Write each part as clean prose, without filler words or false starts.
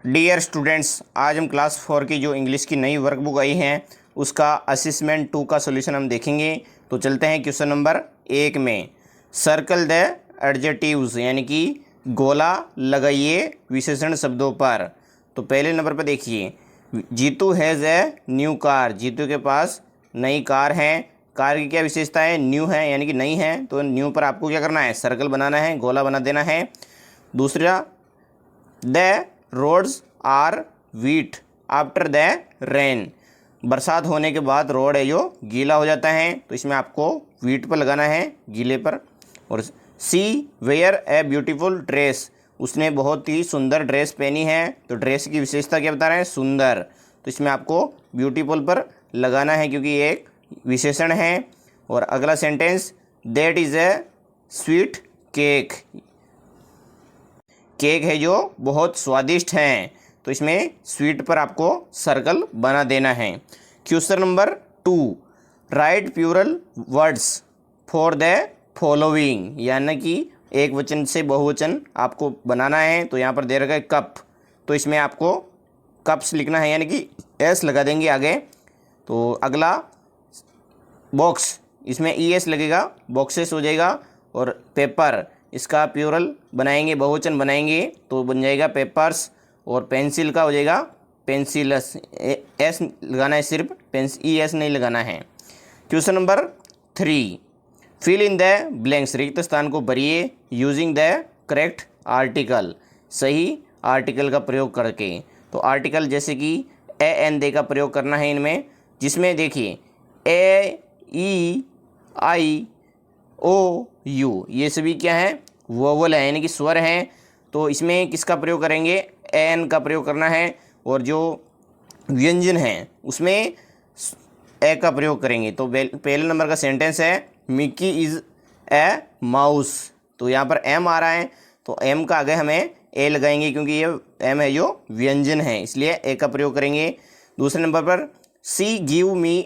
Dear students, आज हम class 4 की जो इंग्लिश की नई वर्कबुक आई है उसका असेसमेंट 2 का सॉल्यूशन हम देखेंगे। तो चलते हैं क्वेश्चन नंबर 1 में। सर्कल द एडजेक्टिव्स यानी कि गोला लगाइए विशेषण शब्दों पर। तो पहले नंबर पर देखिए, Jeetu has a new car. Jeetu के पास नई कार है। कार की क्या विशेषता है? न्यू है यानी कि नई है। तो न्यू पर आपको क्या करना है? सर्कल बनाना है, गोला बना देना है। दूसरा, the roads are wet after the rain. बरसात होने के बाद रोड है जो गीला हो जाता है, तो इसमें आपको वीट पर लगाना है, गीले पर। और सी वेयर ए ब्यूटीफुल ड्रेस। उसने बहुत ही सुंदर ड्रेस पहनी है। तो ड्रेस की विशेषता क्या बता रहे हैं? सुंदर। तो इसमें आपको ब्यूटीफुल पर लगाना है क्योंकि ये एक विशेषण है। और अगला sentence, that is a sweet cake. Cake है जो बहुत स्वादिष्ट हैं, तो इसमें स्वीट पर आपको सर्कल बना देना है। Question number 2, write plural words for the following, यानी कि एक वचन से बहुवचन आपको बनाना है। तो यहाँ पर दे रखा है कप, तो इसमें आपको कप्स लिखना है यानी कि एस लगा देंगे आगे। तो अगला बॉक्स, इसमें ई एस लगेगा, बॉक्सेस हो जाएगा। और पेपर, इसका प्लूरल बनाएंगे, बहुवचन बनाएंगे तो बन जाएगा पेपर्स। और पेंसिल का हो जाएगा पेंसिलस, एस लगाना है सिर्फ, ई एस नहीं लगाना है। Question number 3, fill in the blanks, रिक्त स्थान को भरिए यूजिंग द करेक्ट आर्टिकल, सही आर्टिकल का प्रयोग करके। तो आर्टिकल जैसे कि ए एन दे का प्रयोग करना है इनमें, जिसमें देखिए ए ई आई ओ यू, ये सभी क्या है? वोवल है यानी कि स्वर हैं। तो इसमें किसका प्रयोग करेंगे? एन का प्रयोग करना है। और जो व्यंजन हैं उसमें ए का प्रयोग करेंगे। तो पहले नंबर का सेंटेंस है, मिक्की इज़ ए माउस। तो यहाँ पर एम आ रहा है, तो एम का आगे हमें ए लगाएंगे क्योंकि ये एम है जो व्यंजन है, इसलिए ए का प्रयोग करेंगे। दूसरे नंबर पर, सी गिव मी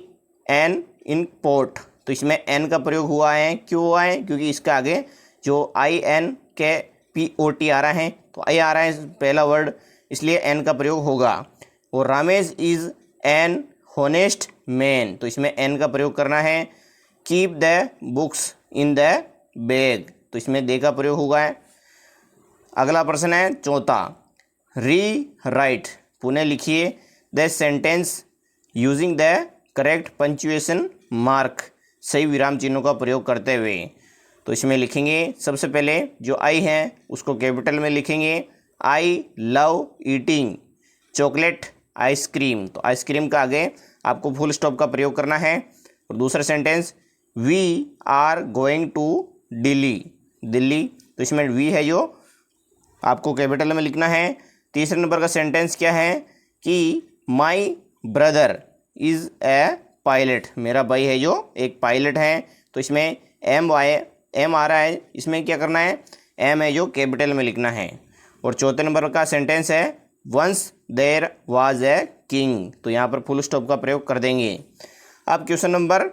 एन इन पोट। तो इसमें एन का प्रयोग हुआ है, क्यों हुआ है? क्योंकि इसके आगे जो आई एन के पी ओ टी आ रहा है, तो आई आ रहा है पहला वर्ड, इसलिए एन का प्रयोग होगा। और Ramesh is an honest man, तो इसमें एन का प्रयोग करना है। Keep the books in the bag, तो इसमें दे का प्रयोग हुआ है। अगला प्रश्न है चौथा, री राइट, पुनः लिखिए the sentence using the correct punctuation mark, सही विराम चिन्हों का प्रयोग करते हुए। तो इसमें लिखेंगे सबसे पहले जो आई है उसको कैपिटल में लिखेंगे, I love eating chocolate ice cream. तो आइसक्रीम का आगे आपको फुल स्टॉप का प्रयोग करना है। और दूसरा sentence, we are going to Delhi, Delhi, तो इसमें वी है जो आपको कैपिटल में लिखना है। तीसरे नंबर का सेंटेंस क्या है कि my brother is a pilot, मेरा भाई है जो एक पायलट है। तो इसमें एम आ रहा है, इसमें क्या करना है? एम है जो कैपिटल में लिखना है। और चौथे नंबर का सेंटेंस है, once there was a king, तो यहाँ पर फुल स्टॉप का प्रयोग कर देंगे। अब question number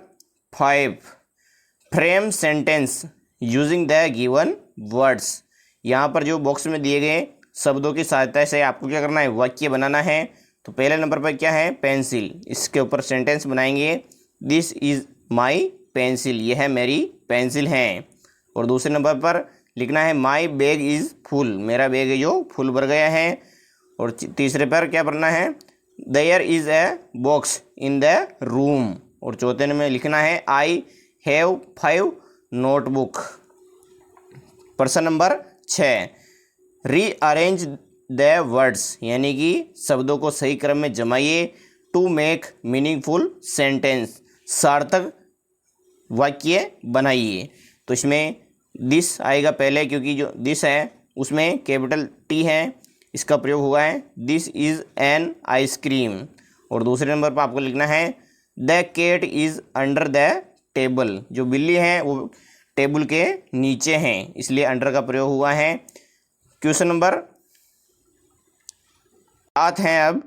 5, frame sentence using the given words. यहाँ पर जो बॉक्स में दिए गए शब्दों की सहायता से आपको क्या करना है? वाक्य बनाना है। तो पहले नंबर पर क्या है? पेंसिल, इसके ऊपर सेंटेंस बनाएंगे, दिस इज़ माई पेंसिल, यह है मेरी पेंसिल है। और दूसरे नंबर पर लिखना है, माई बैग इज़ फुल, मेरा बैग है जो फुल भर गया है। और तीसरे पर क्या भरना है? There is a box in the room. और चौथे में लिखना है, आई हैव 5 नोटबुक। प्रश्न नंबर 6, रीअरेंज द वर्ड्स, यानी कि शब्दों को सही क्रम में जमाइए टू मेक मीनिंगफुल सेंटेंस, सार्थक वाक्य बनाइए। तो इसमें दिस आएगा पहले क्योंकि जो दिस है उसमें कैपिटल टी है, इसका प्रयोग हुआ है, दिस इज़ एन आइसक्रीम। और दूसरे नंबर पर आपको लिखना है, the cat is under the table, जो बिल्ली है वो टेबल के नीचे हैं, इसलिए अंडर का प्रयोग हुआ है। क्वेश्चन नंबर 7 है अब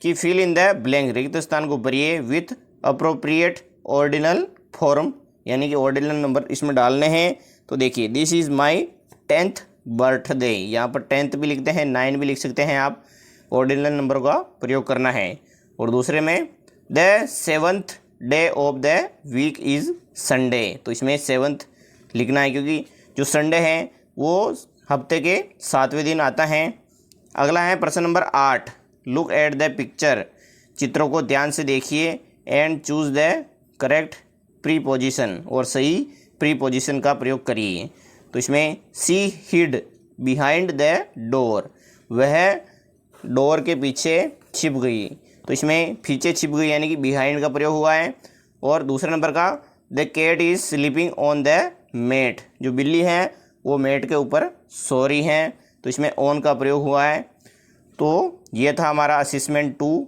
कि फिल इन द ब्लैंक, रिक्त स्थान को भरिए विथ अप्रोप्रिएट ऑर्डिनल फॉर्म, यानी कि ऑर्डिनल नंबर इसमें डालने हैं। तो देखिए, this is my 10th birthday, यहाँ पर 10th भी लिखते हैं, 9 भी लिख सकते हैं आप। ऑर्डिनल नंबर का प्रयोग करना है। और दूसरे में the 7th day of the week is Sunday, तो इसमें 7th लिखना है क्योंकि जो संडे है वो हफ्ते के 7वें दिन आता है। अगला है प्रश्न number 8, look at the picture, चित्रों को ध्यान से देखिए and choose the correct preposition, और सही प्रीपोजिशन का प्रयोग करिए। तो इसमें सी हिड बिहाइंड द डोर, वह डोर के पीछे छिप गई, तो इसमें पीछे छिप गई यानी कि बिहाइंड का प्रयोग हुआ है। और दूसरे नंबर का the cat is sleeping on the mat, जो बिल्ली है वो मेट के ऊपर सो रही हैं, तो इसमें ऑन का प्रयोग हुआ है। तो ये था हमारा असेसमेंट 2